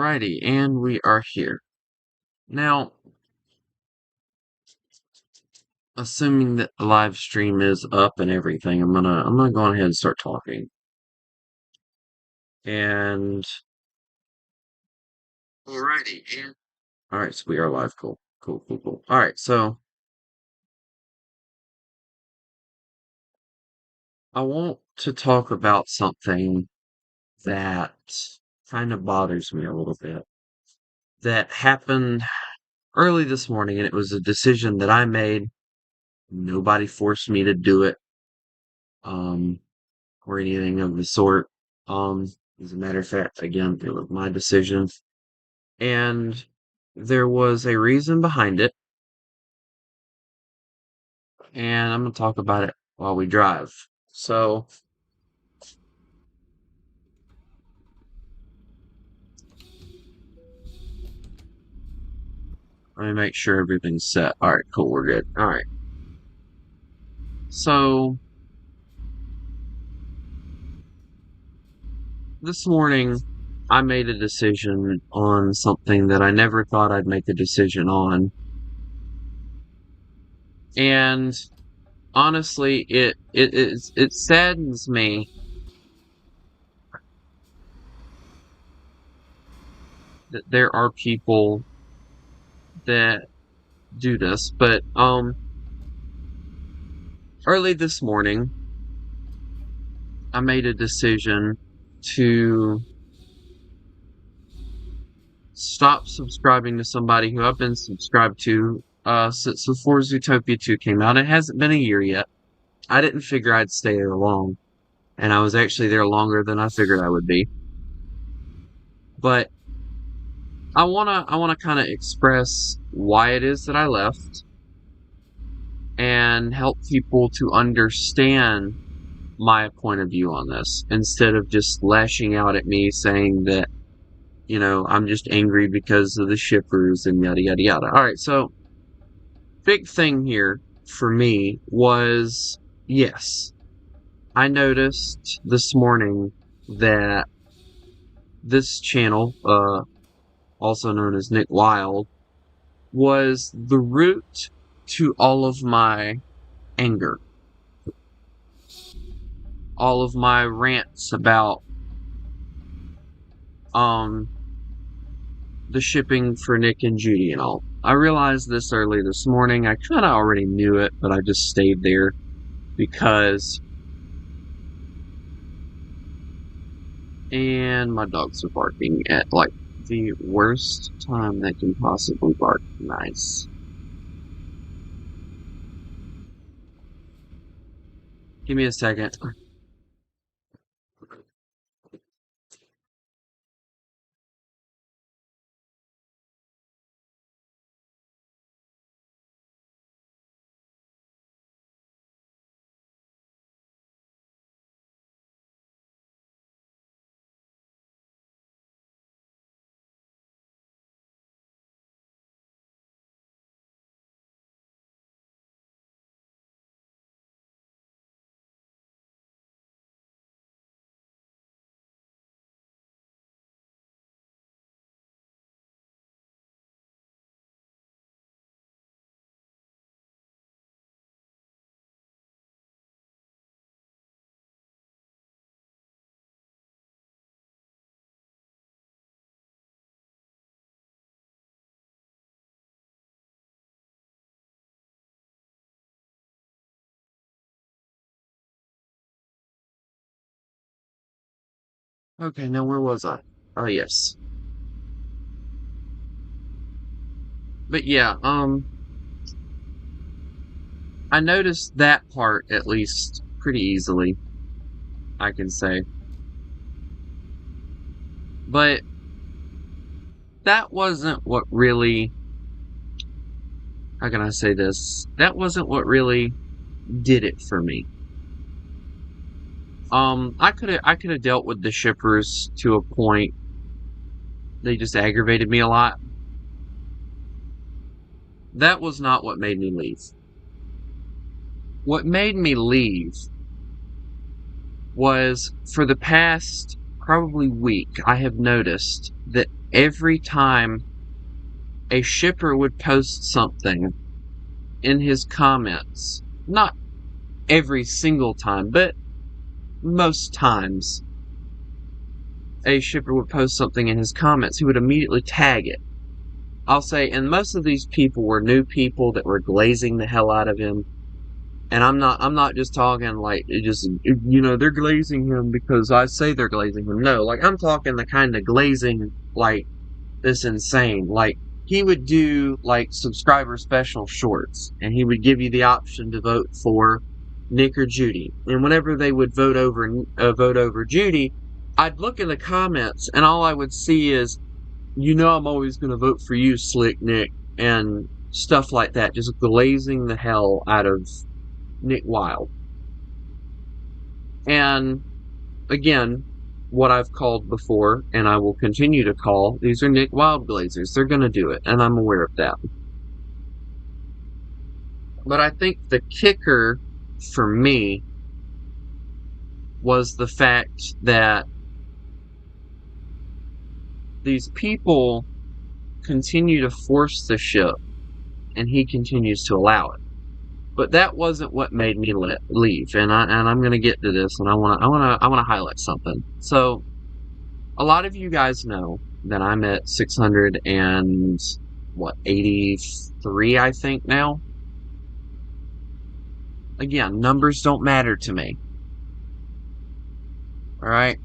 Alrighty, and we are here. Now, assuming that the live stream is up and everything, I'm gonna go ahead and start talking. And alrighty, and alright, so we are live. Cool. Alright, so I want to talk about something that kind of bothers me a little bit. That happened early this morning, and it was a decision that I made. Nobody forced me to do it. Um, or anything of the sort. Um, as a matter of fact, again, it was my decision. And there was a reason behind it, and I'm going to talk about it while we drive. So, let me make sure everything's set. Alright, cool, we're good. Alright. So, this morning, I made a decision on something that I never thought I'd make a decision on. And honestly, it saddens me that there are people that do this, but early this morning I made a decision to stop subscribing to somebody who I've been subscribed to since before Zootopia 2 came out. It hasn't been a year yet. I didn't figure I'd stay there long, and I was actually there longer than I figured I would be. But I wanna kind of express why it is that I left and help people to understand my point of view on this instead of just lashing out at me saying that, I'm just angry because of the shippers and yada yada yada. Alright, so big thing here for me was, yes, I noticed this morning that this channel, also known as Nick Wild, was the root to all of my anger. All of my rants about the shipping for Nick and Judy and all. I realized this early this morning. I kind of already knew it, but I just stayed there because... And my dogs are barking at, the worst time they can possibly bark. Nice. Give me a second. Okay, now where was I? Oh, yes. But yeah, I noticed that part, at least, pretty easily, I can say. But that wasn't what really... How can I say this? That wasn't what really did it for me. I could have dealt with the shippers to a point. They just aggravated me a lot. That was not what made me leave. What made me leave was, for the past probably week, I have noticed that every time a shipper would post something in his comments, not every single time, but most times, a shipper would post something in his comments, he would immediately tag it. I'll say, and most of these people were new people that were glazing the hell out of him. And I'm not just talking like, they're glazing him because I say they're glazing him. No, like, I'm talking the kind of glazing, like, that's insane. Like, he would do, like, subscriber special shorts, and he would give you the option to vote for Nick or Judy. And whenever they would vote over Judy, I'd look in the comments, and all I would see is, I'm always going to vote for you, Slick Nick, and stuff like that, just glazing the hell out of Nick Wilde. And again, what I've called before, and I will continue to call, these are Nick Wilde glazers. They're going to do it, and I'm aware of that. But I think the kicker for me was the fact that these people continue to force the ship, and he continues to allow it. But that wasn't what made me leave, and I'm going to get to this, and I want to highlight something. So, a lot of you guys know that I'm at 683, I think now. Again, numbers don't matter to me. All right.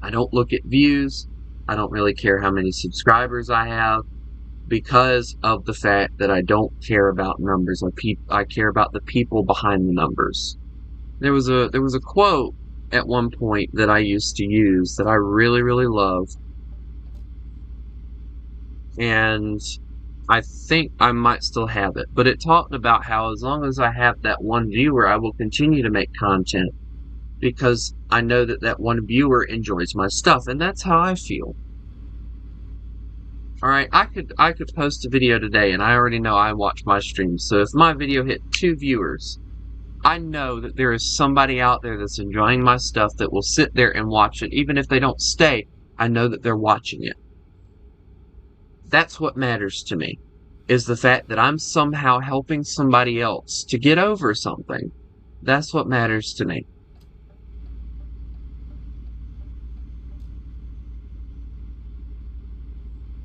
I don't look at views. I don't really care how many subscribers I have, because of the fact that I don't care about numbers. I care about the people behind the numbers. There was a quote at one point that I used to use that I really, really love, and I think I might still have it. But it talked about how as long as I have that one viewer, I will continue to make content, because I know that that one viewer enjoys my stuff, and that's how I feel. Alright, I could post a video today, and I already know I watch my streams, so if my video hit 2 viewers, I know that there is somebody out there that's enjoying my stuff that will sit there and watch it. Even if they don't stay, I know that they're watching it. That's what matters to me, is the fact that I'm somehow helping somebody else to get over something. That's what matters to me.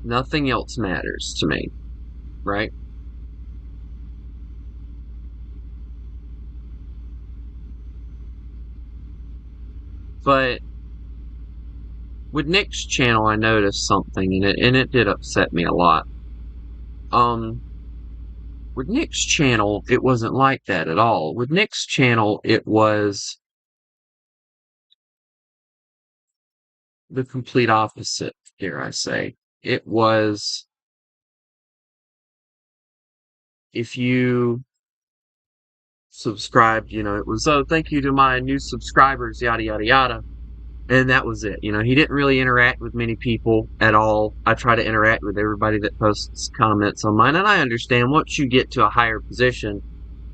Nothing else matters to me, right? But with Nick's channel, I noticed something, and it did upset me a lot. With Nick's channel, it wasn't like that at all. With Nick's channel, it was the complete opposite, dare I say. It was, if you subscribed, it was, oh, thank you to my new subscribers, yada, yada, yada. And that was it. He didn't really interact with many people at all. I try to interact with everybody that posts comments on mine. And I understand once you get to a higher position,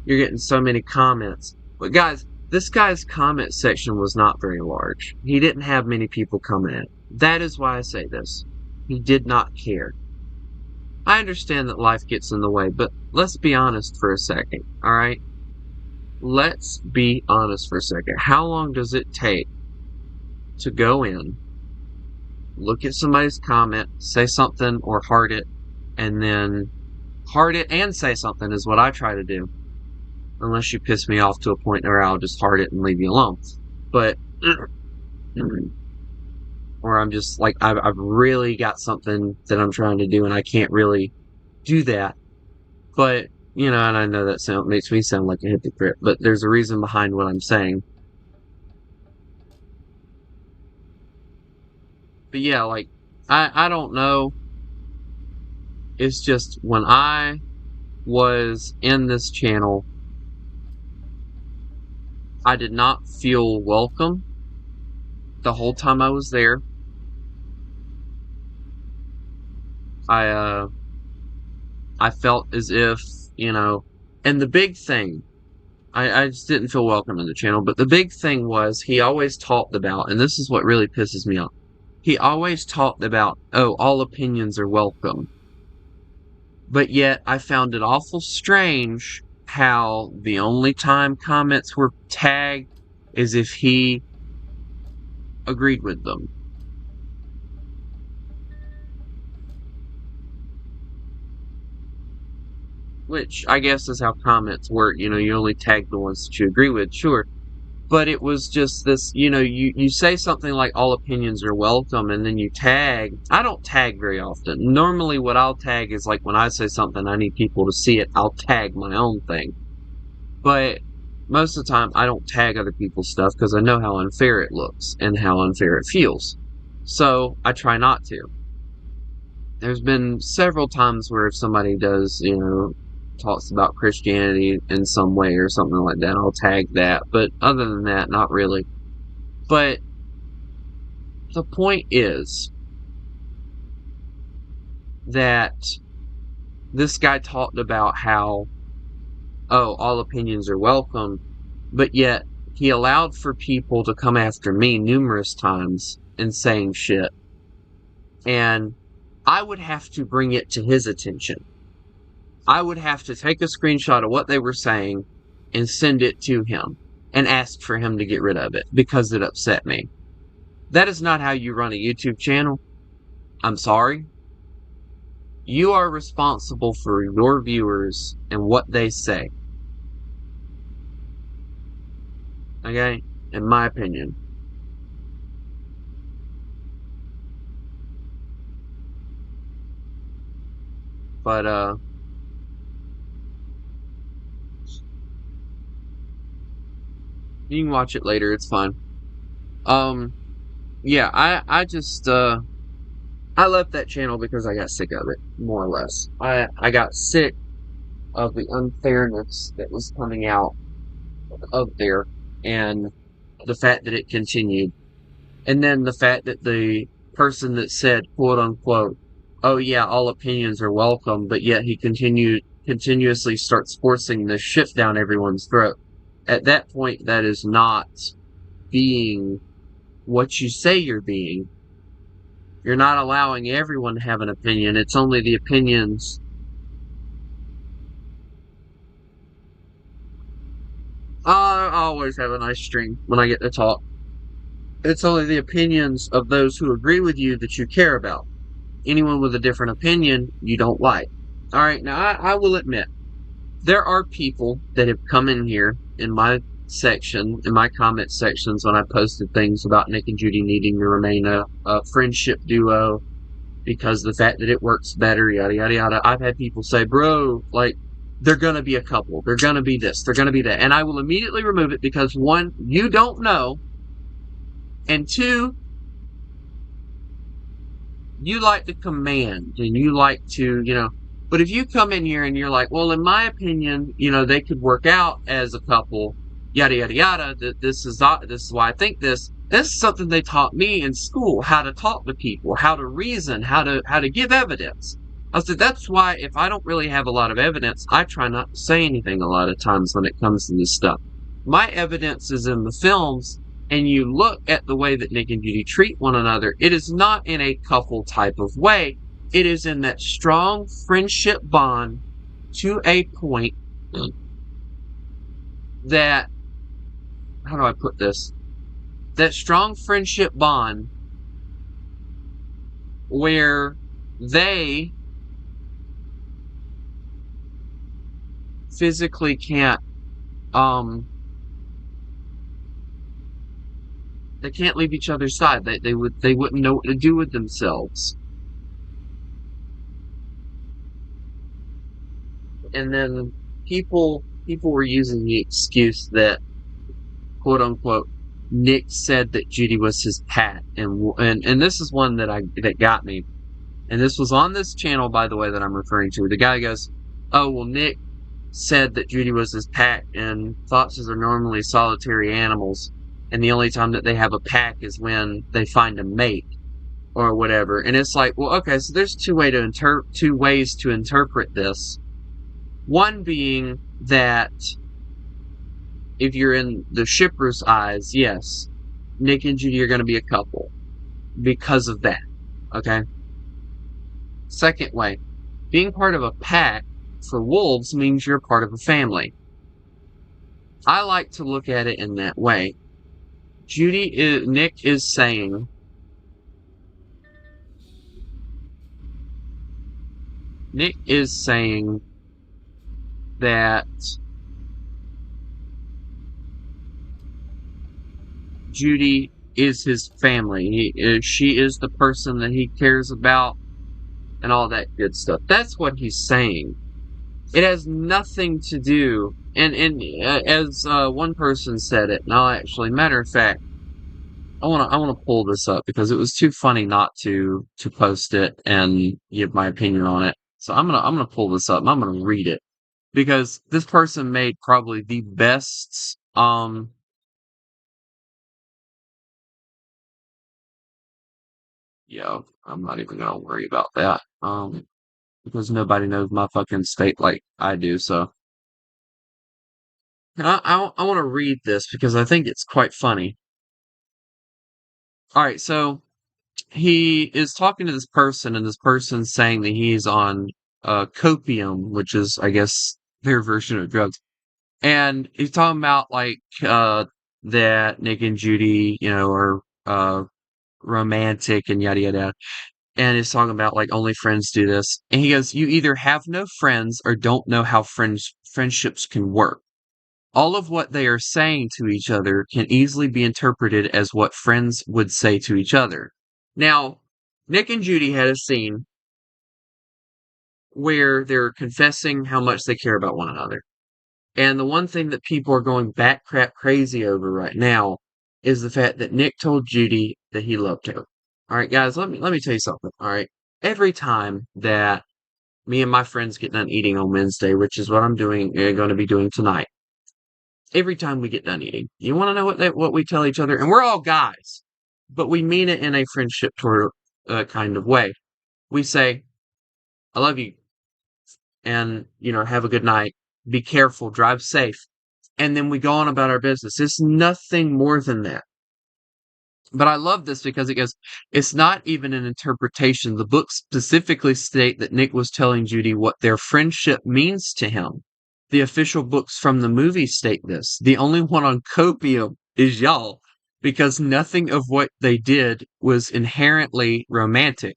you're getting so many comments. But guys, this guy's comment section was not very large. He didn't have many people coming in. That is why I say this. He did not care. I understand that life gets in the way, but let's be honest for a second, alright? Let's be honest for a second. How long does it take to go in, look at somebody's comment, say something or heart it, and then heart it and say something is what I try to do. Unless you piss me off to a point where I'll just heart it and leave you alone. But, or I'm just like, I've really got something that I'm trying to do and I can't really do that. But, and I know that makes me sound like a hypocrite, but there's a reason behind what I'm saying. But yeah, like, I don't know. It's just when I was in this channel, I did not feel welcome the whole time I was there. I felt as if, and the big thing, I just didn't feel welcome in the channel, but the big thing was he always talked about, and this is what really pisses me off, he always talked about, oh, all opinions are welcome. But yet, I found it awful strange how the only time comments were tagged is if he agreed with them. Which I guess is how comments work. You know, you only tag the ones that you agree with, sure. But it was just this, you know, you say something like all opinions are welcome, and then you tag. I don't tag very often. Normally what I'll tag is like when I say something I need people to see it, I'll tag my own thing. But most of the time I don't tag other people's stuff because I know how unfair it looks and how unfair it feels. So I try not to. There's been several times where if somebody does, you know, talks about Christianity in some way or something like that, I'll tag that. But other than that, not really. But the point is that this guy talked about how, oh, all opinions are welcome, but yet he allowed for people to come after me numerous times and saying shit. And I would have to bring it to his attention. I would have to take a screenshot of what they were saying and send it to him and ask for him to get rid of it because it upset me. That is not how you run a YouTube channel. I'm sorry. You are responsible for your viewers and what they say. Okay? In my opinion. But, you can watch it later, it's fine. Yeah, I just, I left that channel because I got sick of it, more or less. I got sick of the unfairness that was coming out of there, and the fact that it continued. And then the fact that the person that said, quote unquote, oh yeah, all opinions are welcome, but yet he continuously starts forcing this shit down everyone's throat. At that point, that is not being what you say you're being. You're not allowing everyone to have an opinion. It's only the opinions. I always have a nice stream when I get to talk. It's only the opinions of those who agree with you that you care about. Anyone with a different opinion, you don't like. Alright, now I will admit, there are people that have come in here in my section, in my comment sections when I posted things about Nick and Judy needing to remain a friendship duo because the fact that it works better, yada yada yada. I've had people say, bro, like, they're gonna be a couple, they're gonna be this, they're gonna be that, and I will immediately remove it because one, you don't know, and two, you like to command and you like to, you know, but if you come in here and you're like, well, in my opinion, you know, they could work out as a couple, yada yada yada, this is why I think this is something they taught me in school, how to talk to people, how to reason, how to give evidence. I said that's why if I don't really have a lot of evidence, I try not to say anything a lot of times when it comes to this stuff. My evidence is in the films, and you look at the way that Nick and Judy treat one another, it is not in a couple type of way. It is in that strong friendship bond to a point that, how do I put this? That strong friendship bond where they physically can't, they can't leave each other's side. They wouldn't know what to do with themselves. And then people were using the excuse that, quote unquote, Nick said that Judy was his pat, and this is one that got me. And this was on this channel, by the way, that I'm referring to. The guy goes, oh, well, Nick said that Judy was his pack, and foxes are normally solitary animals, and the only time that they have a pack is when they find a mate, or whatever. And it's like, well, okay, so there's two ways to interpret this. One being that if you're in the shipper's eyes, yes, Nick and Judy are going to be a couple. because of that. Okay. Second way, being part of a pack for wolves means you're part of a family. I like to look at it in that way. Nick is saying Nick is saying that Judy is his family. She is the person that he cares about and all that good stuff. That's what he's saying. It has nothing to do, and as one person said it. No, actually, matter of fact, I wanna pull this up because it was too funny not to post it and give my opinion on it. So I'm gonna pull this up and I'm gonna read it because this person made probably the best. Yeah, I'm not even gonna worry about that. Because nobody knows my fucking state like I do. So I want to read this because I think it's quite funny. All right, so he is talking to this person, and this person's saying that he's on copium, which is, I guess, their version of drugs. And he's talking about like that Nick and Judy, are romantic and yada yada. And he's talking about like only friends do this. And he goes, "You either have no friends or don't know how friendships can work. All of what they are saying to each other can easily be interpreted as what friends would say to each other." Now, Nick and Judy had a scene where they're confessing how much they care about one another. And the one thing that people are going bat crap crazy over right now is the fact that Nick told Judy that he loved her. All right, guys, let me tell you something. All right, every time that me and my friends get done eating on Wednesday, which is what I'm doing, going to be doing tonight. Every time we get done eating, you want to know what we tell each other, and we're all guys, but we mean it in a friendship toward kind of way. We say, "I love you," and have a good night. Be careful, drive safe, and then we go on about our business. It's nothing more than that. But I love this because it goes, it's not even an interpretation. The books specifically state that Nick was telling Judy what their friendship means to him. The official books from the movie state this. The only one on copium is y'all, because nothing of what they did was inherently romantic.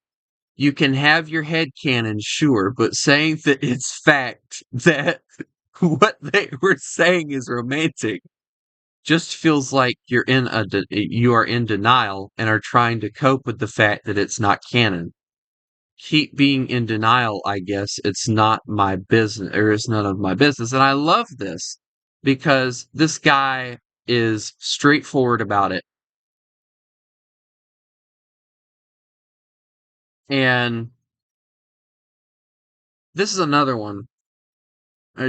You can have your head canon, sure, but saying that it's fact that what they were saying is romantic just feels like you are in denial and are trying to cope with the fact that it's not canon. Keep being in denial, I guess. It's not my business, or it's none of my business. And I love this because this guy is straightforward about it. And this is another one.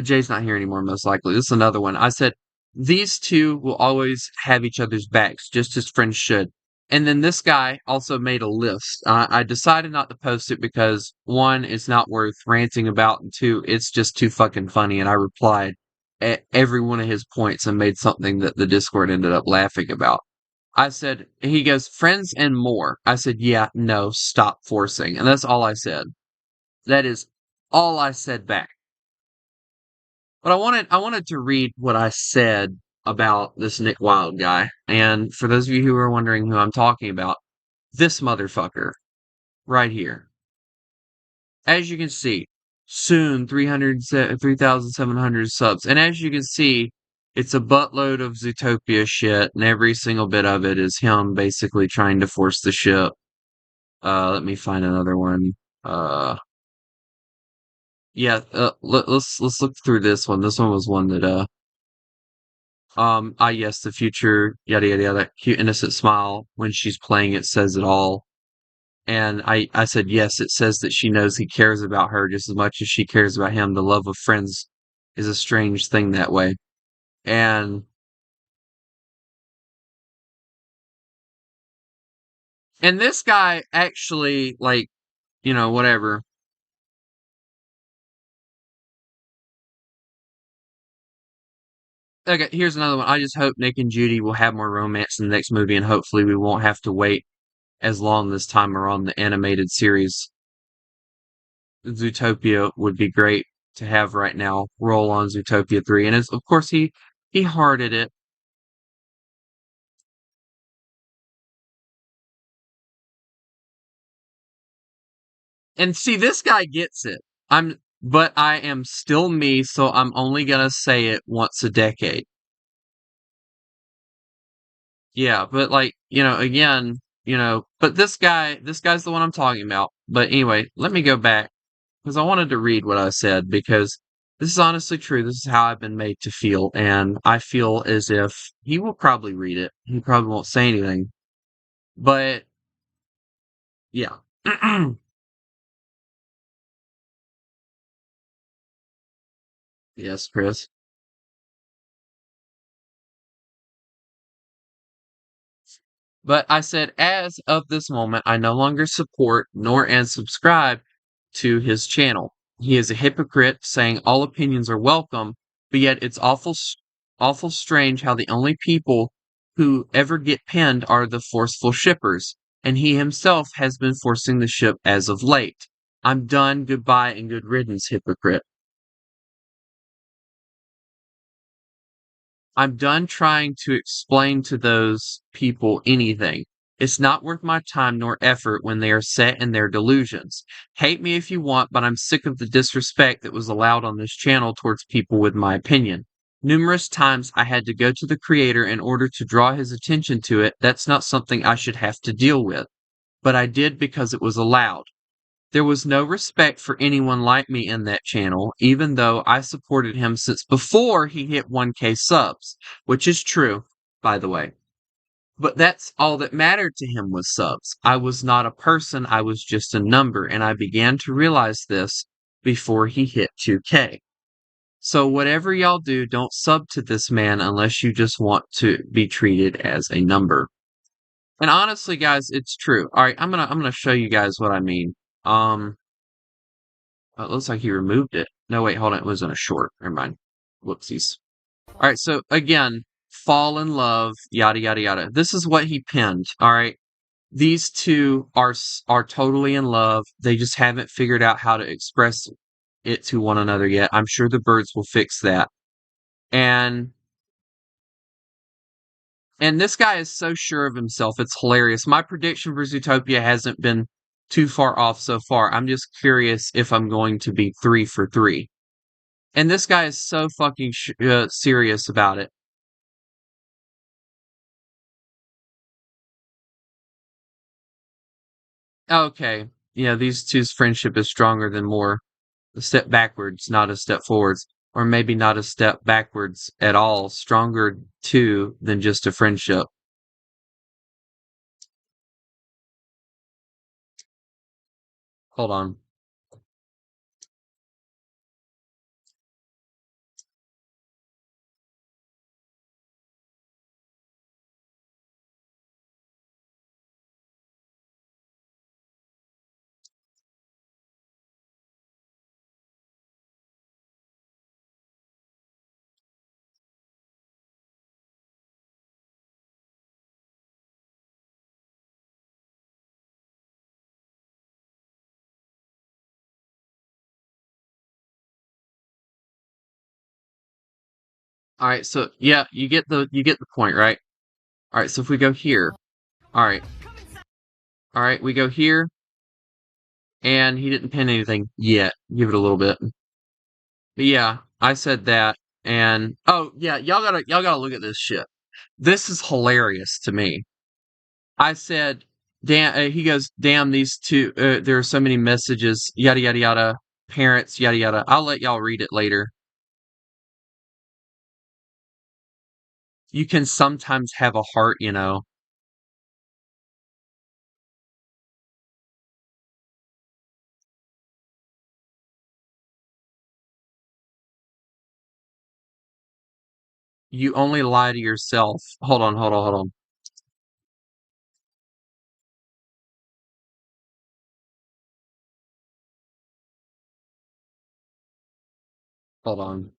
Jay's not here anymore, most likely. This is another one. I said, these two will always have each other's backs, just as friends should. And then this guy also made a list. I decided not to post it because one, it's not worth ranting about, and two, it's just too fucking funny. And I replied at every one of his points and made something that the Discord ended up laughing about. I said, he goes, friends and more. I said, yeah, no, stop forcing. And that's all I said. That is all I said back. But I wanted to read what I said about this Nick Wilde guy. And for those of you who are wondering who I'm talking about, this motherfucker right here. As you can see, soon 3,700 subs. And as you can see, it's a buttload of Zootopia shit, and every single bit of it is him basically trying to force the ship. Let me find another one. Uh, yeah, let's look through this one. This one was one that yes, the future, yada yada yada, cute innocent smile when she's playing it says it all. And I said yes, it says that she knows he cares about her just as much as she cares about him. The love of friends is a strange thing that way. And this guy actually like, whatever. Okay, here's another one. I just hope Nick and Judy will have more romance in the next movie, and hopefully we won't have to wait as long this time around. The animated series Zootopia would be great to have right now. Roll on Zootopia 3. And of course he hearted it. And see, this guy gets it. But I am still me, so I'm only gonna say it once a decade. Yeah, but like, again, but this guy's the one I'm talking about. But anyway, let me go back because I wanted to read what I said because this is honestly true. This is how I've been made to feel, and I feel as if he will probably read it. He probably won't say anything, but yeah. Yes, Chris. But I said, as of this moment, I no longer support nor unsubscribe to his channel. He is a hypocrite saying all opinions are welcome, but yet it's awful strange how the only people who ever get pinned are the forceful shippers, and he himself has been forcing the ship as of late. I'm done, goodbye, and good riddance, hypocrite. I'm done trying to explain to those people anything. It's not worth my time nor effort when they are set in their delusions. Hate me if you want, but I'm sick of the disrespect that was allowed on this channel towards people with my opinion. Numerous times I had to go to the creator in order to draw his attention to it. That's not something I should have to deal with. But I did because it was allowed. There was no respect for anyone like me in that channel, even though I supported him since before he hit 1K subs, which is true, by the way. But that's all that mattered to him was subs. I was not a person, I was just a number, and I began to realize this before he hit 2K. So whatever y'all do, don't sub to this man unless you just want to be treated as a number. And honestly, guys, it's true. All right, I'm gonna show you guys what I mean. Um, it looks like he removed it. No, wait, hold on. It was in a short. Never mind. Whoopsies. All right, so again, fall in love, yada yada yada. This is what he pinned. All right, these two are totally in love. They just haven't figured out how to express it to one another yet. I'm sure the birds will fix that. And and this guy is so sure of himself. It's hilarious. My prediction for Zootopia hasn't been too far off so far. I'm just curious if I'm going to be 3 for 3. And this guy is so fucking serious about it. Okay, these two's friendship is stronger than more a step backwards, not a step forwards, or maybe not a step backwards at all. Stronger too than just a friendship. Hold on. All right, so yeah, you get the point, right? All right, so if we go here, all right, we go here, and he didn't pin anything yet. Give it a little bit. But yeah, I said that, and oh yeah, y'all gotta look at this shit. This is hilarious to me. I said, damn, he goes, damn, these two, there are so many messages, yada, yada, yada, parents, yada, yada. I'll let y'all read it later. You can sometimes have a heart. You only lie to yourself. Hold on, hold on, hold on, hold on.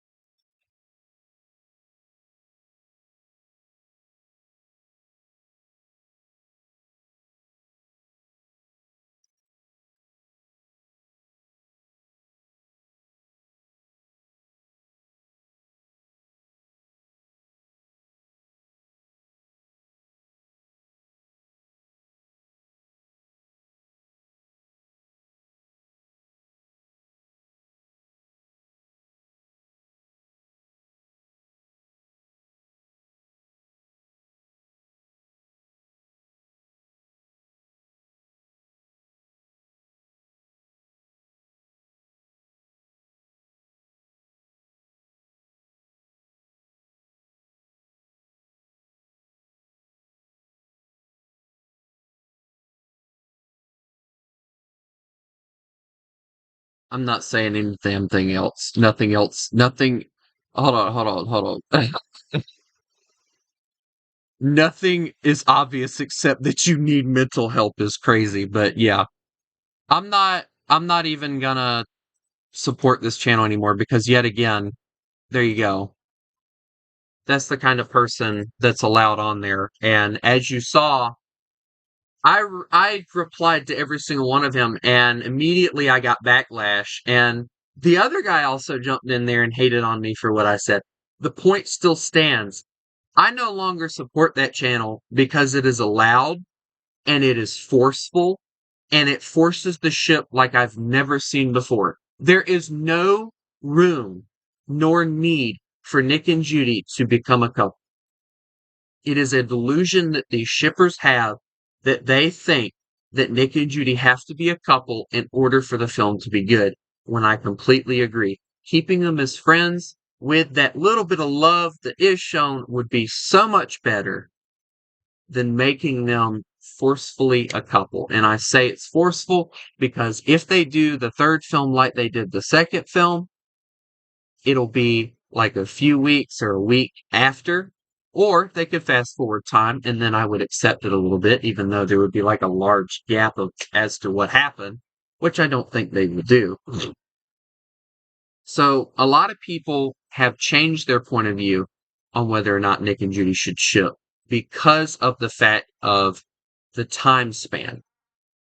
I'm not saying any damn thing else. Nothing else. Nothing. Hold on. Nothing is obvious except that you need mental help is crazy. But yeah, I'm not even gonna support this channel anymore because yet again, there you go. That's the kind of person that's allowed on there. And as you saw, I replied to every single one of them, and immediately I got backlash. And the other guy also jumped in there and hated on me for what I said. The point still stands. I no longer support that channel because it is allowed and it is forceful and it forces the ship like I've never seen before. There is no room nor need for Nick and Judy to become a couple. It is a delusion that these shippers have that they think that Nick and Judy have to be a couple in order for the film to be good, when I completely agree. Keeping them as friends with that little bit of love that is shown would be so much better than making them forcefully a couple. And I say it's forceful because if they do the third film like they did the second film, it'll be like a few weeks or a week after, or they could fast forward time and then I would accept it a little bit, even though there would be like a large gap of as to what happened, which I don't think they would do. So a lot of people have changed their point of view on whether or not Nick and Judy should ship because of the fact of the time span.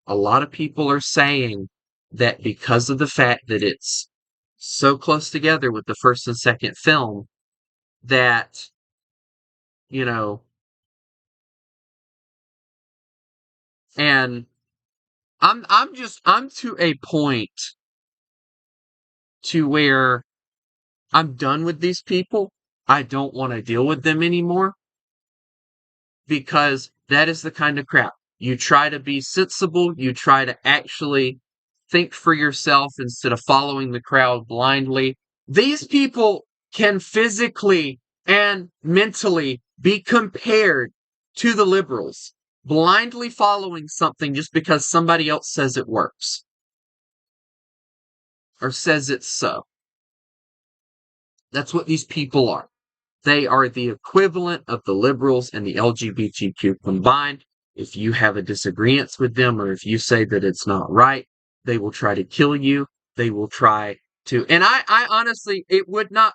A lot of people are saying that because of the fact that it's so close together with the first and second film, that, you know, and I'm to a point to where I'm done with these people. I don't want to deal with them anymore because that is the kind of crap. You try to be sensible, you try to actually think for yourself instead of following the crowd blindly. These people can physically and mentally be compared to the liberals, blindly following something just because somebody else says it works or says it's so. That's what these people are. They are the equivalent of the liberals and the LGBTQ combined. If you have a disagreement with them or if you say that it's not right, they will try to kill you. They will try to, and I honestly, it would not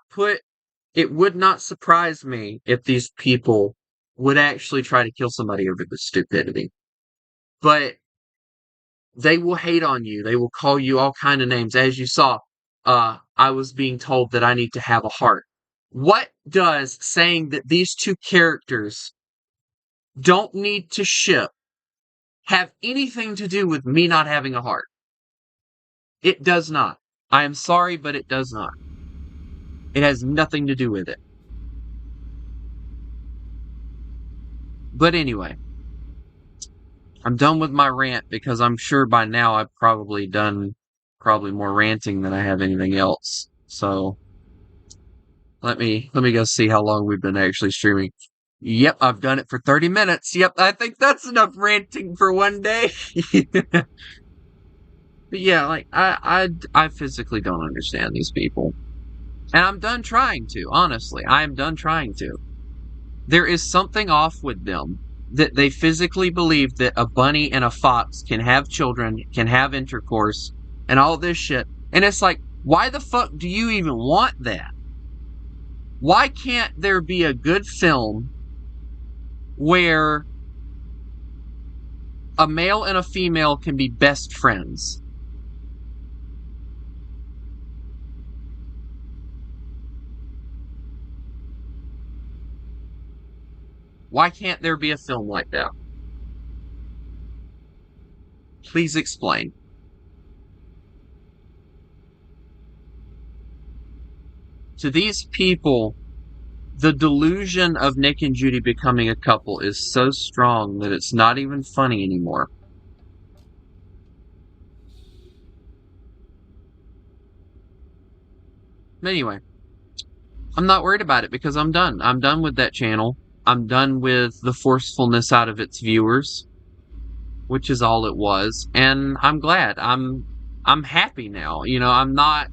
surprise me if these people would actually try to kill somebody over the stupidity. But they will hate on you. They will call you all kind of names. As you saw, I was being told that I need to have a heart. What does saying that these two characters don't need to ship have anything to do with me not having a heart? It does not. I am sorry, but it does not. It has nothing to do with it. But anyway, I'm done with my rant because I'm sure by now I've probably done more ranting than I have anything else. So let me go see how long we've been actually streaming. Yep, I've done it for 30 minutes. Yep, I think that's enough ranting for one day. But yeah, like I physically don't understand these people. And I'm done trying to, honestly. I am done trying to. There is something off with them that they physically believe that a bunny and a fox can have children, can have intercourse, and all this shit. And it's like, why the fuck do you even want that? Why can't there be a good film where a male and a female can be best friends? Why can't there be a film like that? Please explain. To these people, the delusion of Nick and Judy becoming a couple is so strong that it's not even funny anymore. Anyway, I'm not worried about it because I'm done. I'm done with that channel. I'm done with the forcefulness out of its viewers, which is all it was. And I'm glad. I'm happy now. You know, I'm not.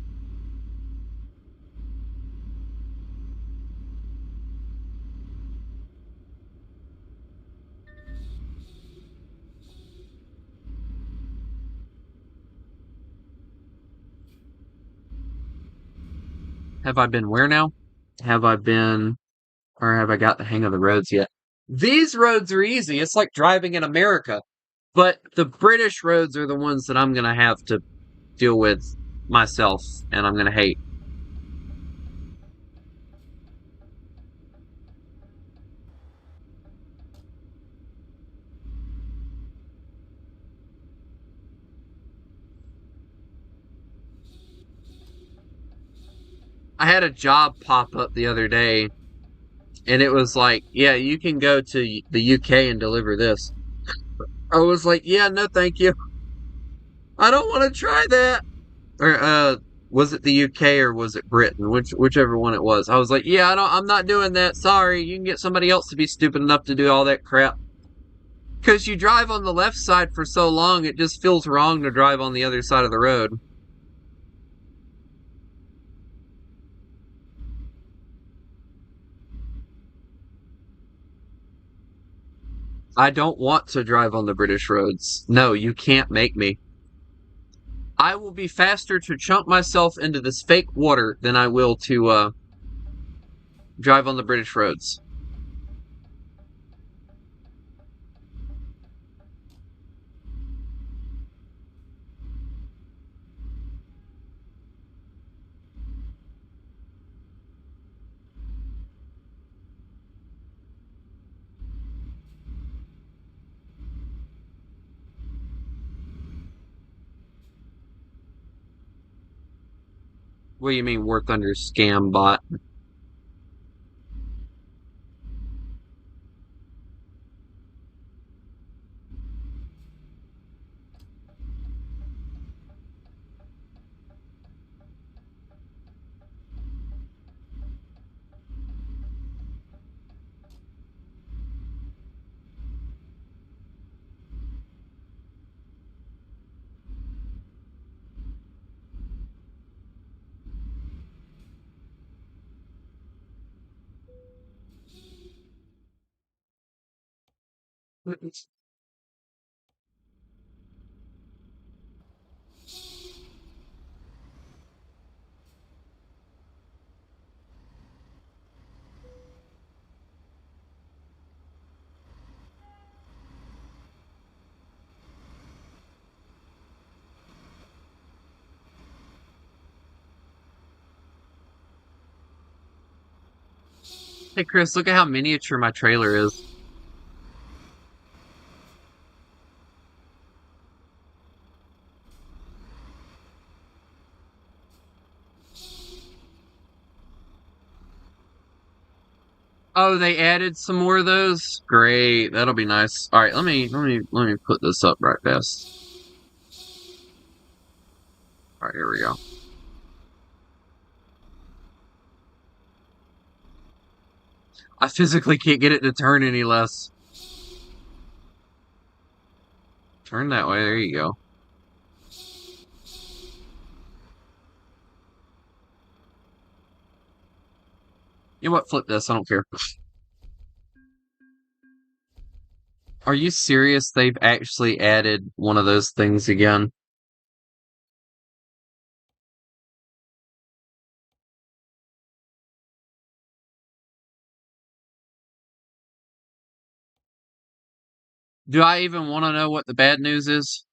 Have I been where now? Have I been, or have I got the hang of the roads yet? These roads are easy. It's like driving in America. But the British roads are the ones that I'm going to have to deal with myself and I'm going to hate. I had a job pop up the other day and it was like, yeah, you can go to the UK and deliver this. I was like, yeah, no, thank you. I don't want to try that. Or, was it the UK or was it Britain? Whichever one it was. I was like, yeah, I'm not doing that. Sorry. You can get somebody else to be stupid enough to do all that crap. Because you drive on the left side for so long, it just feels wrong to drive on the other side of the road. I don't want to drive on the British roads. No, you can't make me. I will be faster to chunk myself into this fake water than I will to drive on the British roads. What do you mean work under scam bot? Hey Chris, look at how miniature my trailer is. Oh, they added some more of those? Great, that'll be nice. All right, let me put this up right fast. All right, here we go. I physically can't get it to turn any less. Turn that way. There you go. You know what? Flip this. I don't care. Are you serious? They've actually added one of those things again. Do I even want to know what the bad news is?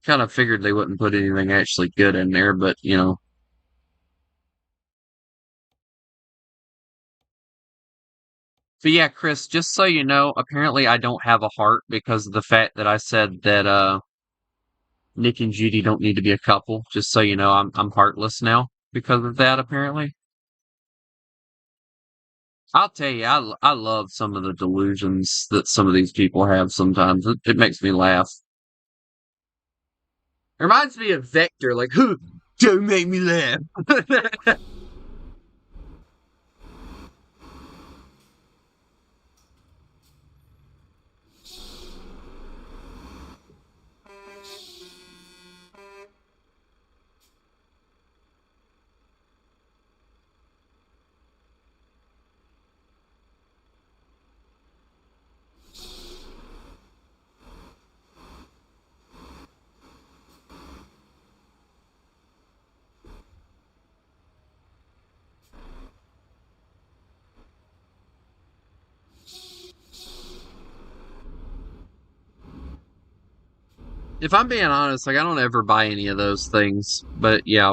Kind of figured they wouldn't put anything actually good in there, but you know. But yeah, Chris, just so you know, apparently I don't have a heart because of the fact that I said that Nick and Judy don't need to be a couple. Just so you know, I'm heartless now because of that apparently. I'll tell you, I love some of the delusions that some of these people have sometimes. It makes me laugh. It reminds me of Vector, like, who? Don't make me laugh. If I'm being honest, like I don't ever buy any of those things. But yeah,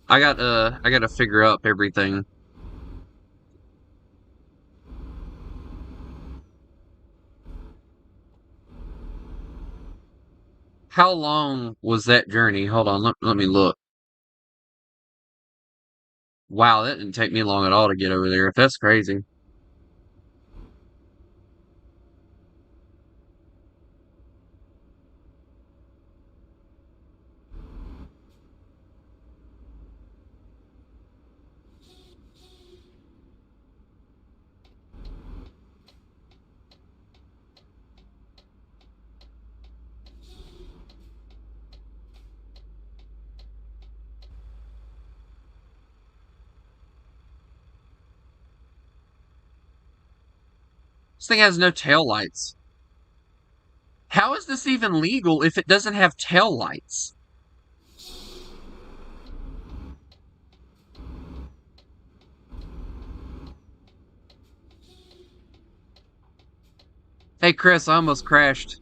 I gotta figure up everything. How long was that journey? Hold on, let me look. Wow, that didn't take me long at all to get over there. If that's crazy. This thing has no tail lights. How is this even legal if it doesn't have tail lights? Hey Chris, I almost crashed.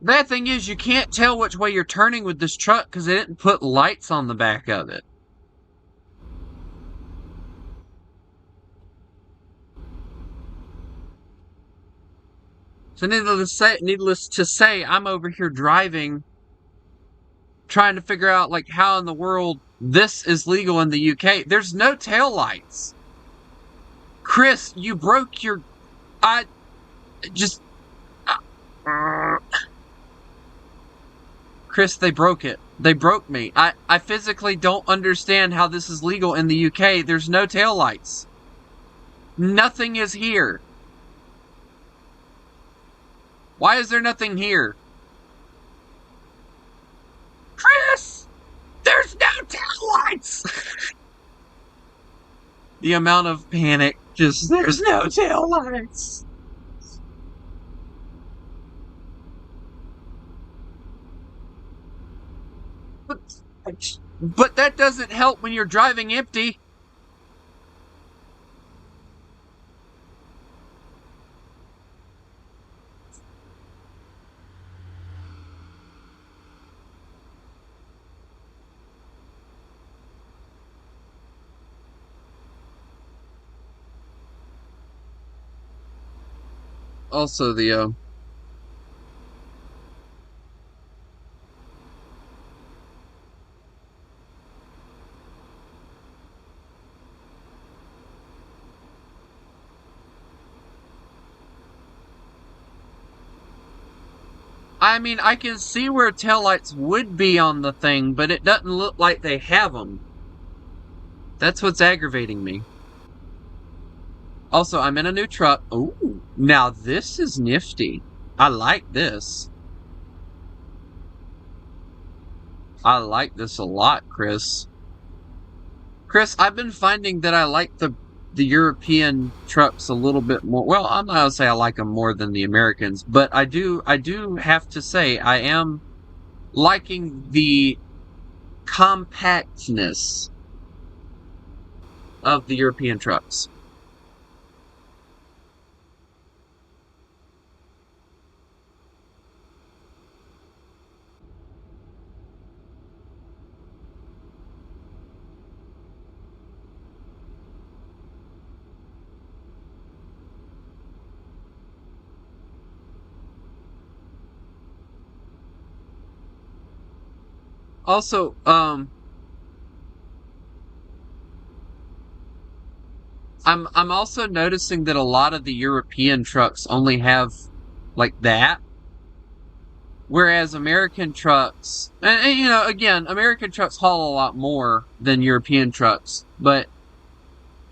Bad thing is you can't tell which way you're turning with this truck because they didn't put lights on the back of it. So needless to say, I'm over here driving, trying to figure out like how in the world this is legal in the UK. There's no tail lights. Chris, you broke your. I just. uh, Chris, they broke it. They broke me. I physically don't understand how this is legal in the UK. There's no tail lights. Nothing is here. Why is there nothing here? Chris! There's no tail lights! The amount of panic, just, there's no tail lights. But, but that doesn't help when you're driving empty. Also, I mean, I can see where taillights would be on the thing, but it doesn't look like they have them. That's what's aggravating me. Also, I'm in a new truck. Ooh, now this is nifty. I like this. I like this a lot, Chris. Chris, I've been finding that I like the European trucks a little bit more. Well, I'm not gonna say I like them more than the Americans, but I do have to say I am liking the compactness of the European trucks. Also, I'm also noticing that a lot of the European trucks only have like that, whereas American trucks, and again, American trucks haul a lot more than European trucks, but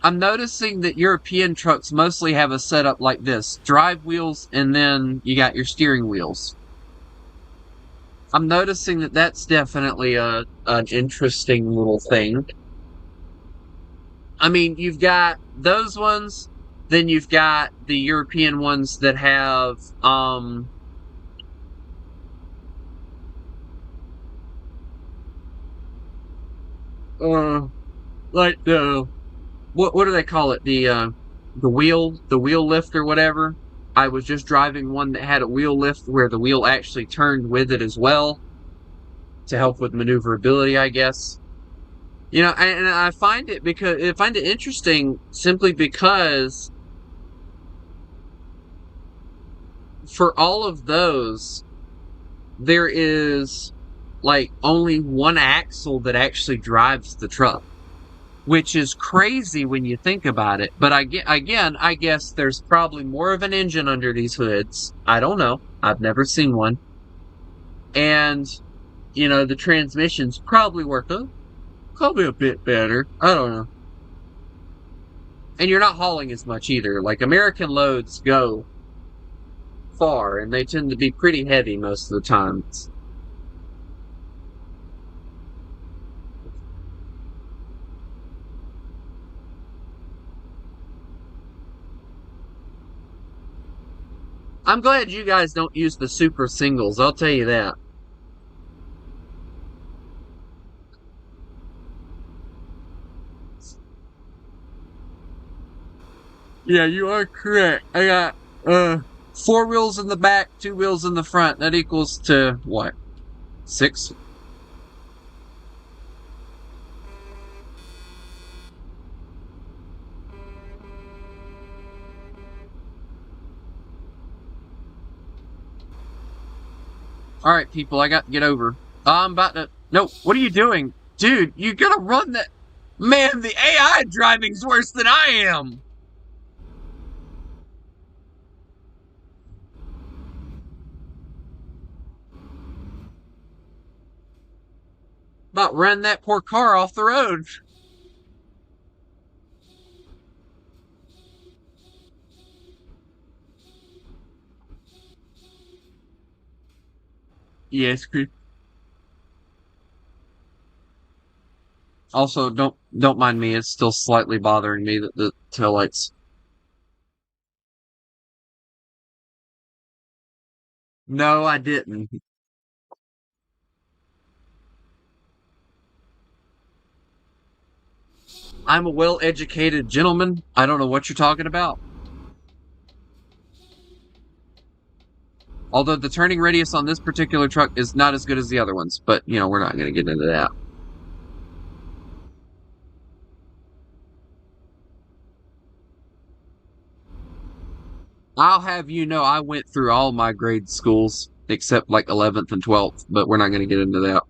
I'm noticing that European trucks mostly have a setup like this: drive wheels, and then you got your steering wheels. I'm noticing that that's definitely an interesting little thing. I mean, you've got those ones, then you've got the European ones that have uh like the what do they call it? The wheel lift or whatever. I was just driving one that had a wheel lift where the wheel actually turned with it as well to help with maneuverability, I guess. And I find it interesting simply because for all of those, there is like only one axle that actually drives the truck, which is crazy when you think about it. But again, I guess there's probably more of an engine under these hoods. I don't know. I've never seen one. And, the transmissions probably work probably a bit better. I don't know. And you're not hauling as much either. Like American loads go far and they tend to be pretty heavy most of the time. I'm glad you guys don't use the super singles, I'll tell you that. Yeah, you are correct. I got four wheels in the back, two wheels in the front. That equals to what? Six? Alright, people, I got to get over. I'm about to. No, what are you doing? Dude, you gotta run that. Man, the AI driving's worse than I am. About run that poor car off the road. Yes, also, don't mind me. It's still slightly bothering me that the taillights. No, I didn't. I'm a well-educated gentleman. I don't know what you're talking about. Although the turning radius on this particular truck is not as good as the other ones, but we're not going to get into that. I'll have you know I went through all my grade schools except like 11th and 12th, but we're not going to get into that.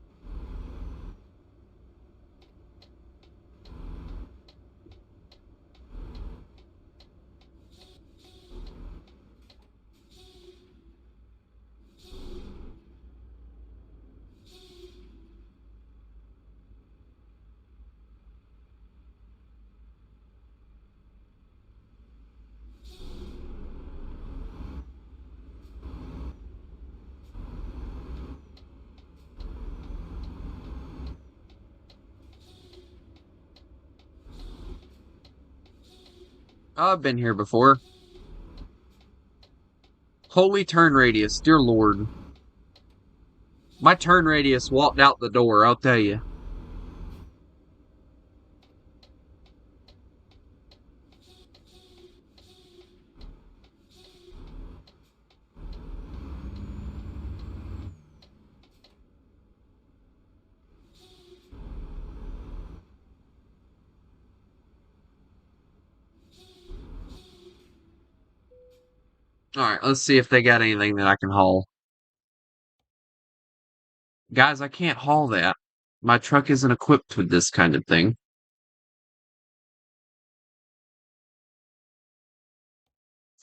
I've been here before. Holy turn radius, dear lord. My turn radius walked out the door, I'll tell you. Alright, let's see if they got anything that I can haul. Guys, I can't haul that. My truck isn't equipped with this kind of thing.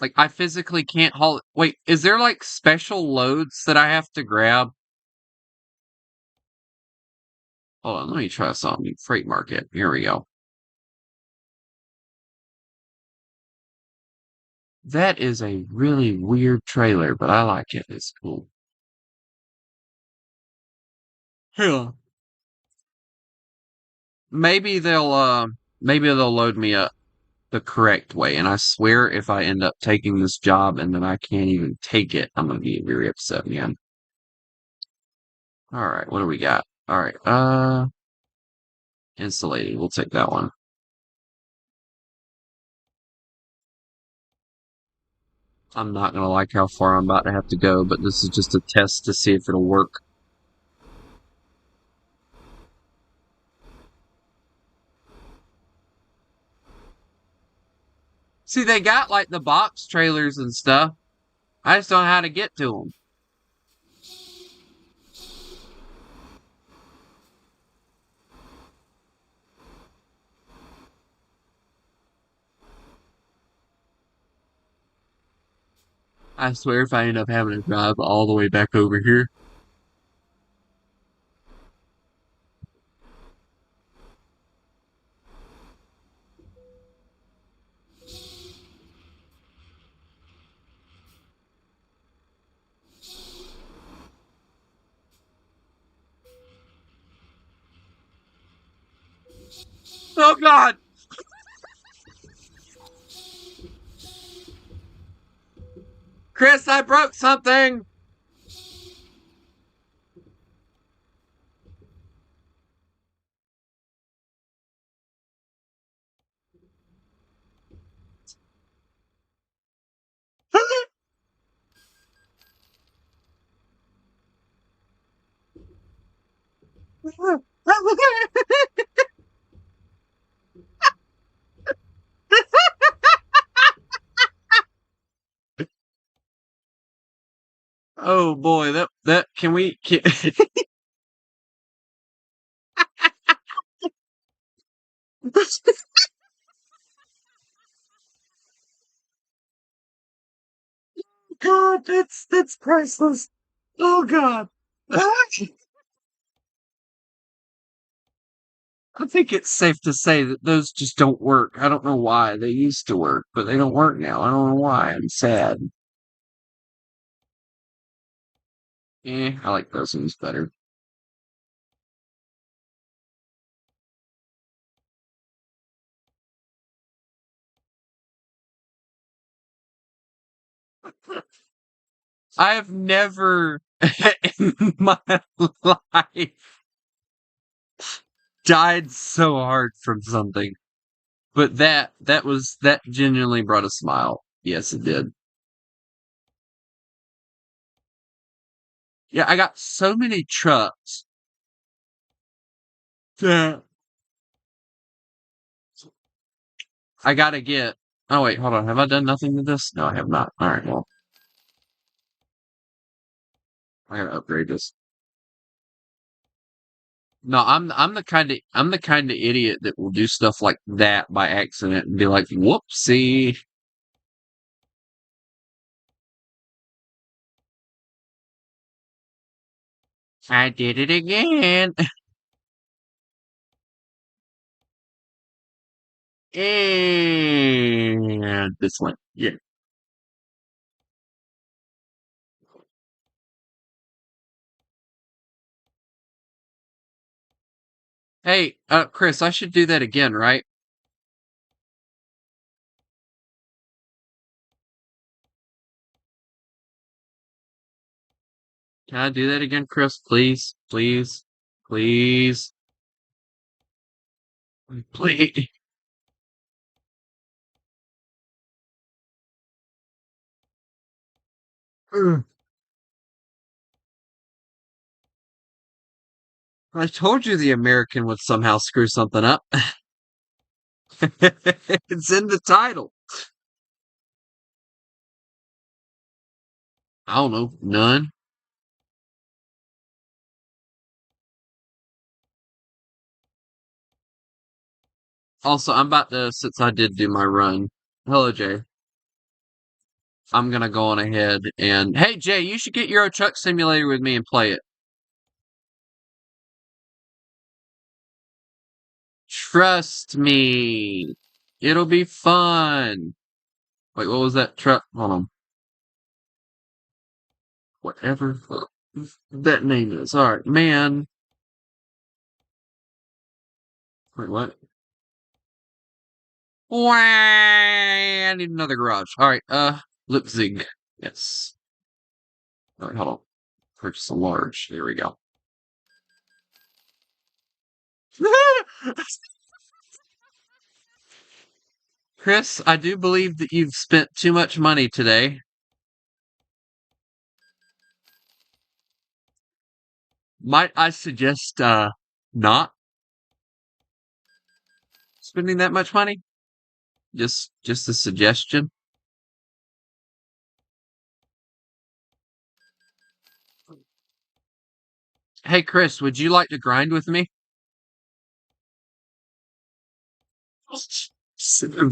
Like, I physically can't haul it. Wait, is there like special loads that I have to grab? Hold on, let me try something. Freight market. Here we go. That is a really weird trailer, but I like it. It's cool. Yeah. Maybe they'll load me up the correct way. And I swear if I end up taking this job and then I can't even take it, I'm gonna be very upset again. Alright, what do we got? Alright, insulated. We'll take that one. I'm not gonna like how far I'm about to have to go, but this is just a test to see if it'll work. See, they got like the box trailers and stuff. I just don't know how to get to them. I swear if I end up having to drive all the way back over here. Oh god! Chris, I broke something! Oh boy, that can we can, God, that's priceless. Oh god. I think it's safe to say that those just don't work. I don't know why. They used to work, but they don't work now. I don't know why. I'm sad. I like those ones better. I have never in my life died so hard from something. But that genuinely brought a smile. Yes, it did. Yeah, I got so many trucks that I gotta get. Oh wait, hold on. Have I done nothing to this? No, I have not. All right, well, I gotta upgrade this. No, I'm the kind of idiot that will do stuff like that by accident and be like, "Whoopsie, I did it again." And this one, yeah. Hey, Chris, I should do that again, right? Can I do that again, Chris? Please, please, please, please. I told you the American would somehow screw something up. It's in the title. I don't know, none. Also, I'm about to, since I did do my run. Hello, Jay. I'm gonna go on ahead and, hey, Jay, you should get Euro Truck Simulator with me and play it. Trust me. It'll be fun. Wait, what was that truck? Hold on. Whatever that name is. Alright, man. Wait, what? Wah! I need another garage. Alright, Leipzig. Yes. Alright, hold on. Purchase a large. There we go. Chris, I do believe that you've spent too much money today. Might I suggest, not spending that much money? Just a suggestion. Hey, Chris, would you like to grind with me? Silver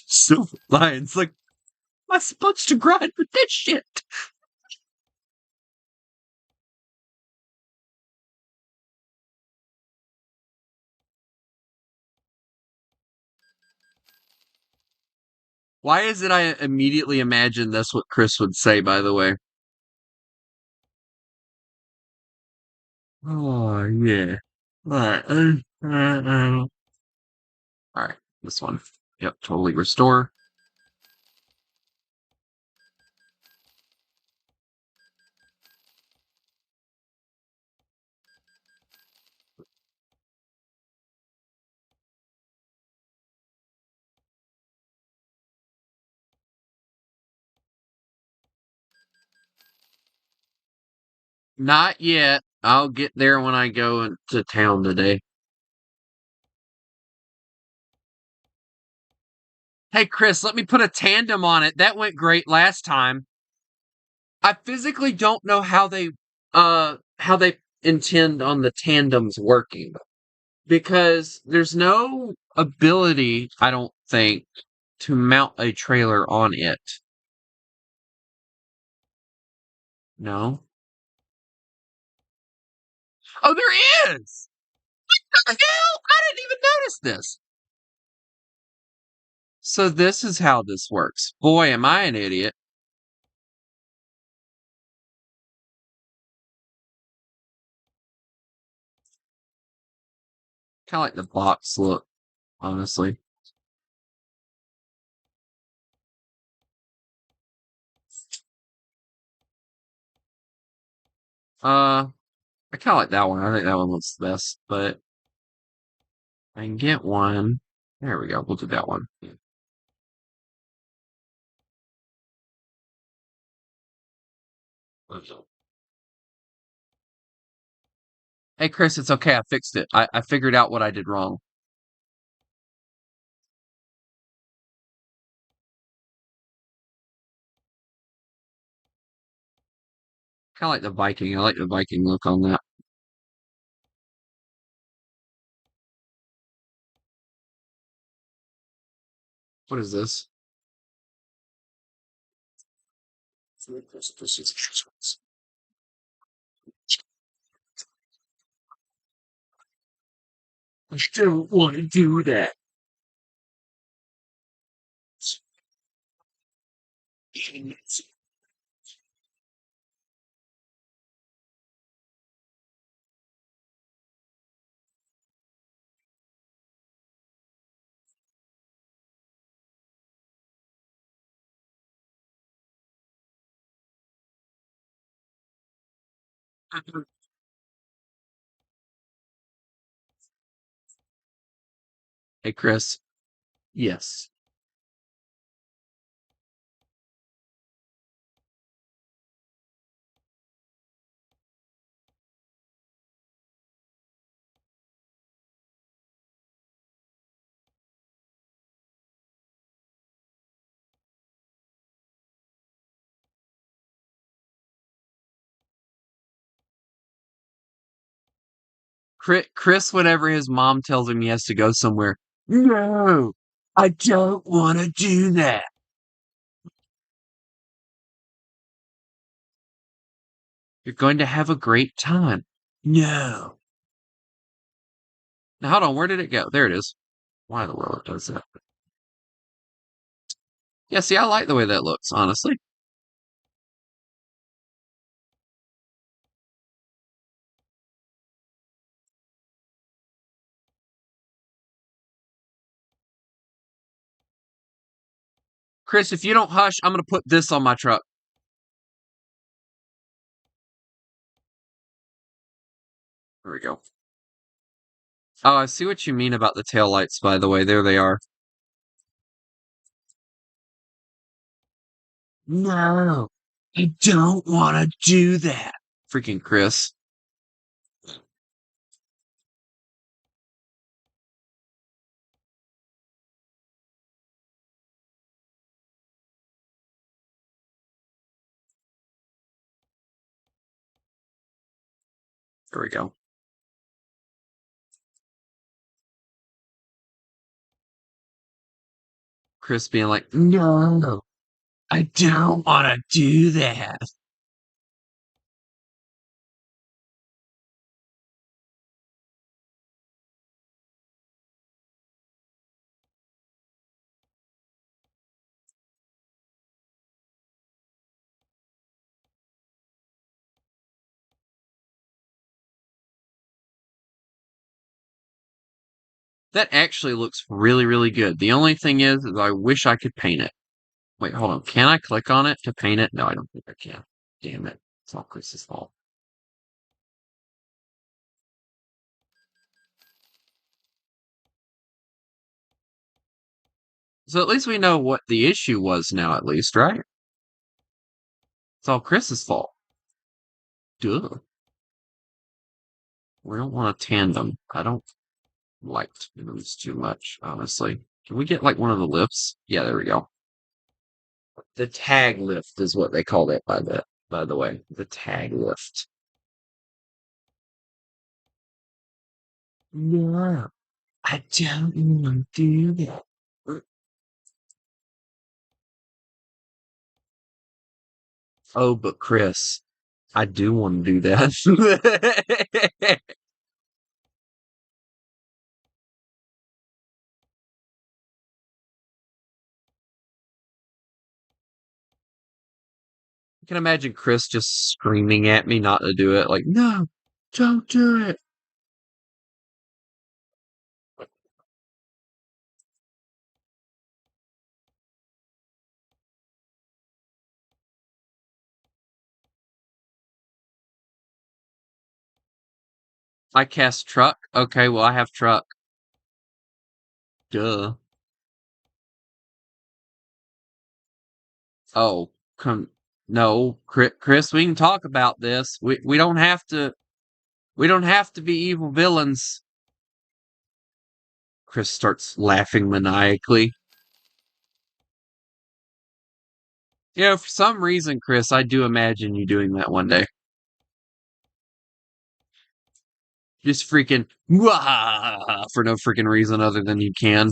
Silver Lions. Like, am I supposed to grind with this shit? Why is it I immediately imagine that's what Chris would say, by the way? Oh, yeah. Alright. Alright, this one. Yep, totally restore. Not yet. I'll get there when I go into town today. Hey, Chris, let me put a tandem on it. That went great last time. I physically don't know how they intend on the tandems working because there's no ability, I don't think, to mount a trailer on it. No? Oh, there is! What the hell? I didn't even notice this. So this is how this works. Boy, am I an idiot. Kind of like the box look, honestly. I kind of like that one. I think that one looks the best, but I can get one. There we go. We'll do that one. Hey, Chris, it's okay. I fixed it. I figured out what I did wrong. Kind of like the Viking. I like the Viking look on that. What is this? I still want to do that. Hey, Chris. Yes. Chris, whenever his mom tells him he has to go somewhere, no, I don't want to do that. You're going to have a great time. No. Now, hold on. Where did it go? There it is. Why in the world it does that? Yeah, see, I like the way that looks, honestly. Chris, if you don't hush, I'm going to put this on my truck. There we go. Oh, I see what you mean about the tail lights, by the way. There they are. No, I don't want to do that. Freaking Chris. There we go. Chris being like, no, I don't want to do that. That actually looks really, really good. The only thing is I wish I could paint it. Wait, hold on. Can I click on it to paint it? No, I don't think I can. Damn it. It's all Chris's fault. So at least we know what the issue was now, at least, right? It's all Chris's fault. Duh. We don't want a tandem. I don't like tandems too much, honestly. Can we get like one of the lifts? Yeah, there we go. The tag lift is what they called it by the way. The tag lift. No, I don't want to do that. Oh, but Chris, I do want to do that. I can imagine Chris just screaming at me not to do it, like, no, don't do it. I cast truck. Okay, well, I have truck. Duh. Oh, come. No, Chris, we can talk about this. We don't have to. We don't have to be evil villains. Chris starts laughing maniacally. You know, for some reason, Chris, I do imagine you doing that one day. Just freaking wah, for no freaking reason other than you can.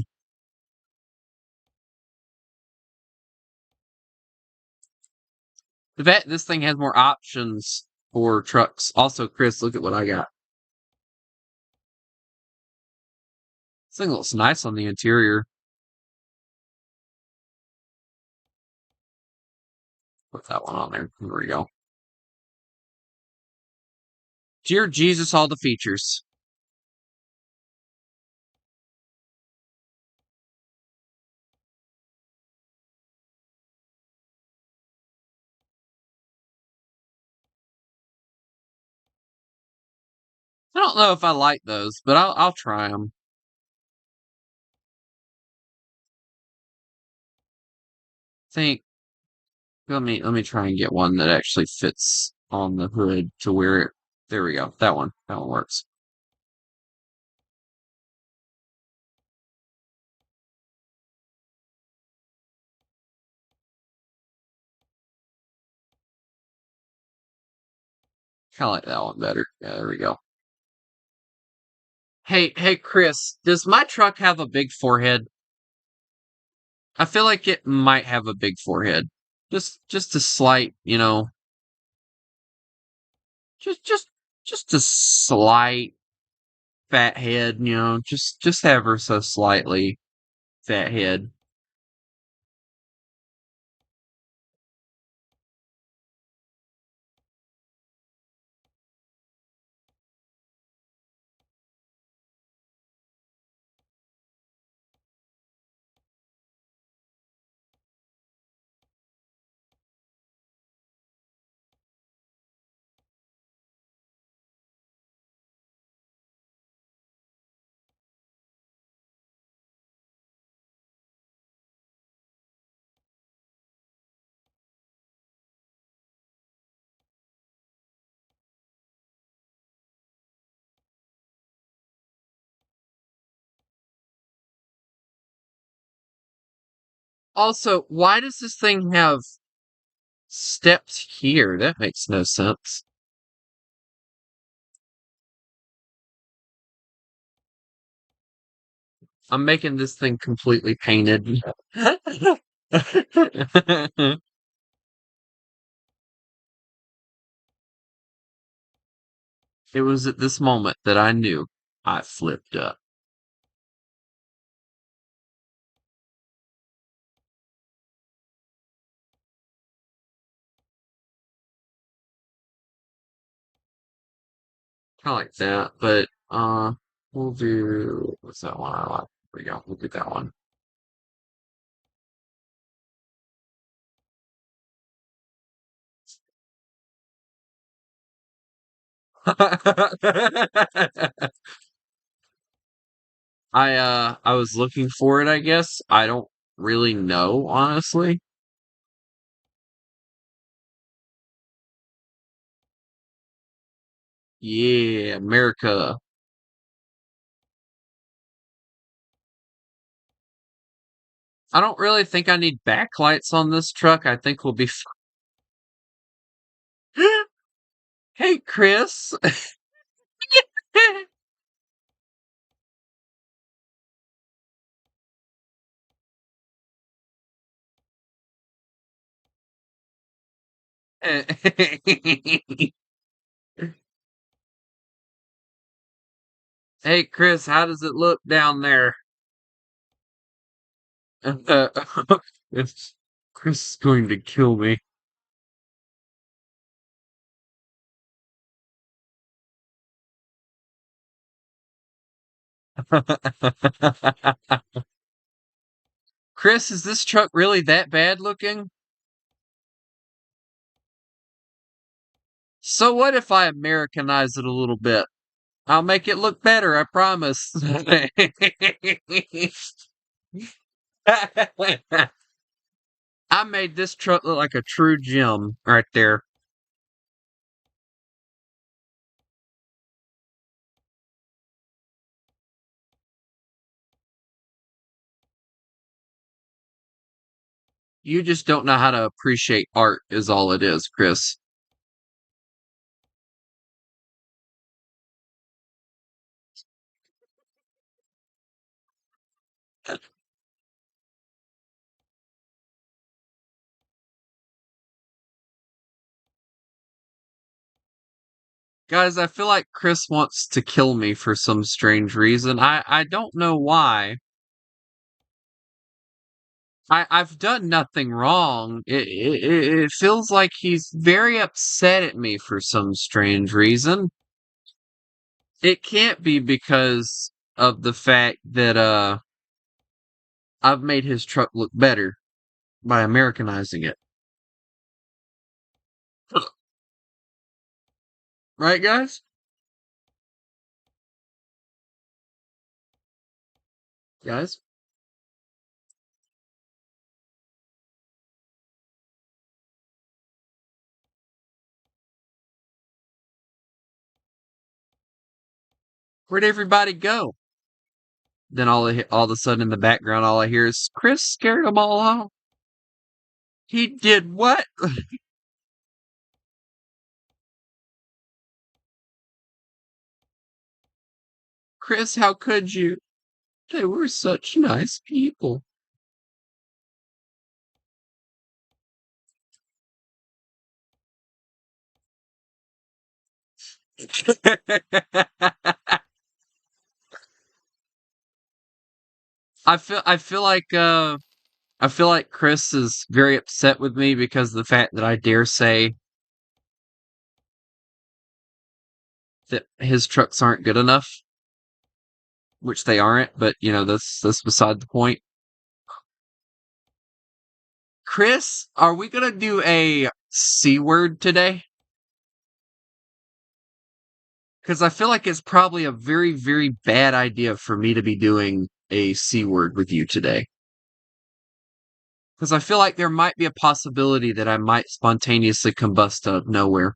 The fact this thing has more options for trucks. Also, Chris, look at what I got. This thing looks nice on the interior. Put that one on there. There we go. Dear Jesus, all the features. I don't know if I like those, but I'll try them. Think let me try and get one that actually fits on the hood to where it. There we go. That one works. Kind of like that one better. Yeah, there we go. Hey, Chris, does my truck have a big forehead? I feel like it might have a big forehead. Just a slight, just just just a slight fat head, just ever so slightly fat head. Also, why does this thing have steps here? That makes no sense. I'm making this thing completely painted. It was at this moment that I knew I flipped up. Kind of like that, but we'll do what's that one I like? There we go. We'll do that one. I was looking for it, I guess. I don't really know, honestly. Yeah, America. I don't really think I need backlights on this truck. I think we'll be Hey, Chris. Hey, Chris, how does it look down there? It's Chris is going to kill me. Chris, is this truck really that bad looking? So what if I Americanize it a little bit? I'll make it look better, I promise. I made this truck look like a true gem right there. You just don't know how to appreciate art, is all it is, Chris. Guys, I feel like Chris wants to kill me for some strange reason. I don't know why. I've done nothing wrong. It feels like he's very upset at me for some strange reason. It can't be because of the fact that I've made his truck look better by Americanizing it. Right, guys? Guys, where'd everybody go? Then all of a sudden in the background, all I hear is Chris scared them all off. He did what? Chris, how could you? They were such nice people. I feel like Chris is very upset with me because of the fact that I dare say that his trucks aren't good enough, which they aren't, but that's beside the point. Chris, are we gonna do a C word today? Because I feel like it's probably a very, very bad idea for me to be doing a C word with you today. Because I feel like there might be a possibility that I might spontaneously combust out of nowhere.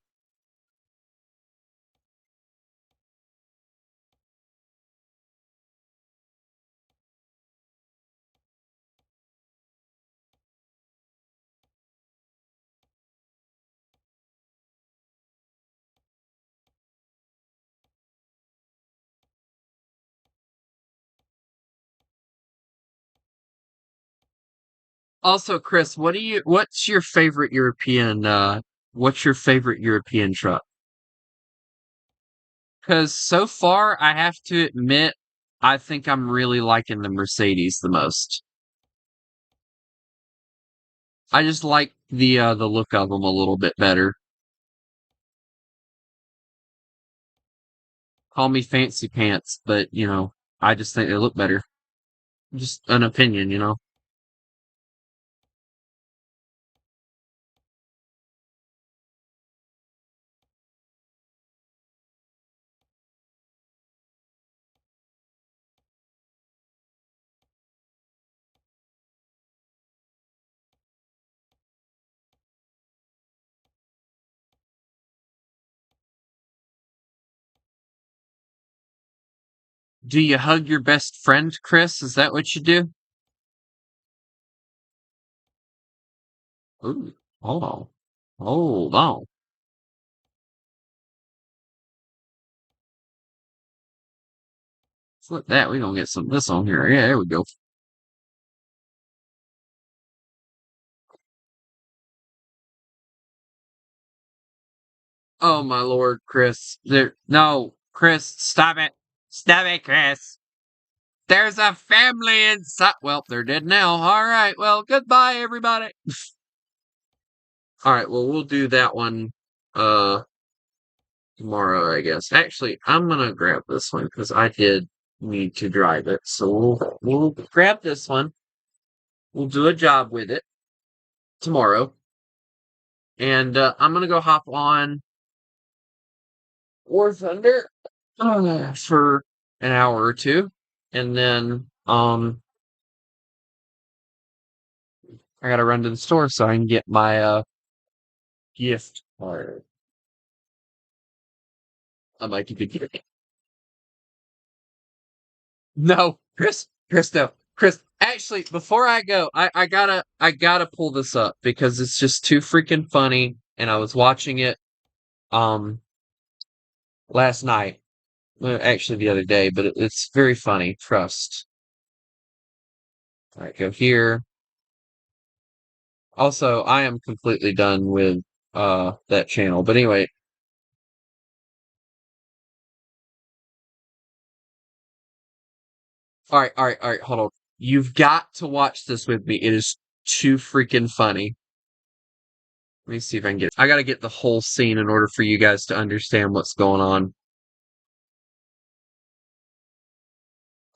Also, Chris, what's your favorite European truck? Because so far, I have to admit, I think I'm really liking the Mercedes the most. I just like the look of them a little bit better. Call me fancy pants, but I just think they look better. Just an opinion. Do you hug your best friend, Chris? Is that what you do? Ooh, oh, hold on. Flip that. We gonna get some of this on here. Yeah, there we go. Oh my lord, Chris. No, Chris, stop it. Stop it, Chris. There's a family inside. Well, they're dead now. All right. Well, goodbye, everybody. All right. Well, we'll do that one uh tomorrow, I guess. Actually, I'm gonna grab this one because I did need to drive it. So we'll grab this one. We'll do a job with it tomorrow, and I'm gonna go hop on War Thunder for an hour or two, and then I gotta run to the store so I can get my gift card. I might keep it. No, Chris, no, Chris. Actually, before I go, I gotta pull this up because it's just too freaking funny, and I was watching it um last night, well, actually the other day, but it's very funny. Trust. All right, go here. Also, I am completely done with that channel. But anyway, all right, hold on. You've got to watch this with me. It is too freaking funny. Let me see if I can get. I gotta get the whole scene in order for you guys to understand what's going on.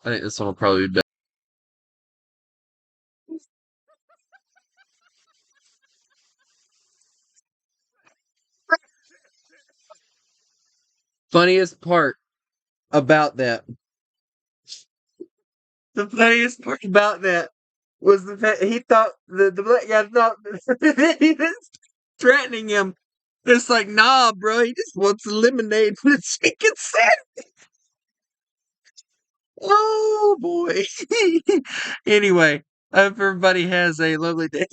I think this one will probably be better. Funniest part about that The funniest part about that was the fact he thought the black guy thought that he was threatening him. It's like, nah, bro, he just wants lemonade from the chicken sandwich. Oh boy. Anyway, I hope everybody has a lovely day.